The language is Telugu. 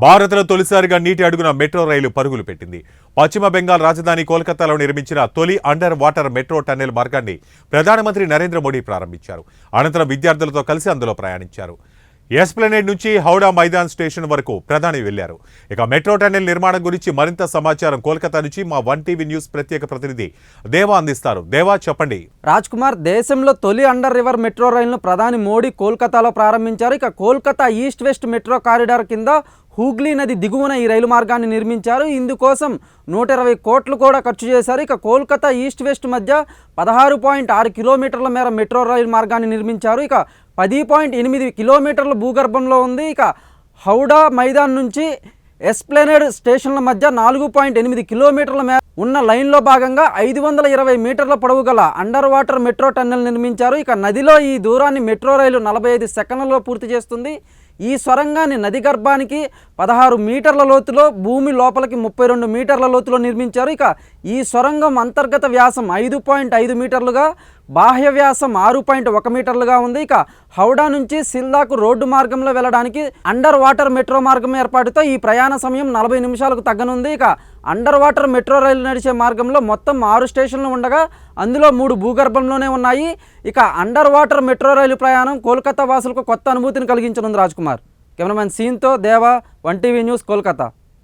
భారత్లో తొలిసారిగా నీటి అడుగున మెట్రో రైలు పరుగులు పెట్టింది. పశ్చిమ బెంగాల్ రాజధాని కోల్కతాలో నిర్మించిన తొలి అండర్ వాటర్ మెట్రో టన్నెల్ మార్గాన్ని ప్రధానమంత్రి నరేంద్ర మోడీ ప్రారంభించారు. అనంతరం విద్యార్థులతో కలిసి అందులో ప్రయాణించారు. ఎస్ప్లనేడ్ నుంచి హౌడా మైదాన్ స్టేషన్ వరకు ప్రధాని వెళ్లారు. ఇక మెట్రో టన్నెల్ నిర్మాణం గురించి మరింత సమాచారం కోల్కతా నుంచి మా 1TV న్యూస్ ప్రత్యేక ప్రతినిధి దేవా అందిస్తారు. దేవా, చెప్పండి. రాజ్ కుమార్, దేశంలో తొలి అండర్ రివర్ మెట్రో రైలును ప్రధాని మోడీ కోల్కతాలో ప్రారంభించారు. ఇక Kolkata east west metro corridor కింద హూగ్లీ నది దిగువన ఈ రైలు మార్గాన్ని నిర్మించారు. ఇందుకోసం 120 కోట్లు కూడా ఖర్చు చేశారు. ఇక కోల్కతా ఈస్ట్ వెస్ట్ మధ్య 16.6 కిలోమీటర్ల మేర మెట్రో రైలు మార్గాన్ని నిర్మించారు. ఇక 10.8 కిలోమీటర్ల భూగర్భంలో ఉంది. ఇక హౌడా మైదాన్ నుంచి ఎస్ప్లనేడ్ స్టేషన్ల మధ్య 4.8 కిలోమీటర్ల మేర ఉన్న లైన్లో భాగంగా 520 మీటర్ల పొడవు గల అండర్ వాటర్ మెట్రో టన్నెల్ నిర్మించారు. ఇక నదిలో ఈ దూరాన్ని మెట్రో రైలు 45 సెకండ్లలో పూర్తి చేస్తుంది. ఈ సొరంగాన్ని నది గర్భానికి 16 మీటర్ల లోతులో, భూమి లోపలికి 32 మీటర్ల లోతులో నిర్మించారు. ఇక ఈ సొరంగం అంతర్గత వ్యాసం 5.5 మీటర్లుగా, బాహ్య వ్యాసం 6.1 మీటర్లుగా ఉంది. ఇక హౌడా నుంచి సిల్దాకు రోడ్డు మార్గంలో వెళ్ళడానికి అండర్ వాటర్ మెట్రో మార్గం ఏర్పాటుతో ఈ ప్రయాణ సమయం 40 నిమిషాలకు తగ్గనుంది. ఇక అండర్ వాటర్ మెట్రో రైలు నడిచే మార్గంలో మొత్తం 6 స్టేషన్లు ఉండగా అందులో 3 భూగర్భంలోనే ఉన్నాయి. ఇక అండర్ వాటర్ మెట్రో రైలు ప్రయాణం కోల్కతా వాసులకు కొత్త అనుభూతిని కలిగించనుంది. రాజ్ కుమార్, కెమెరామెన్ సీన్తో దేవా, 1TV న్యూస్, కోల్కతా.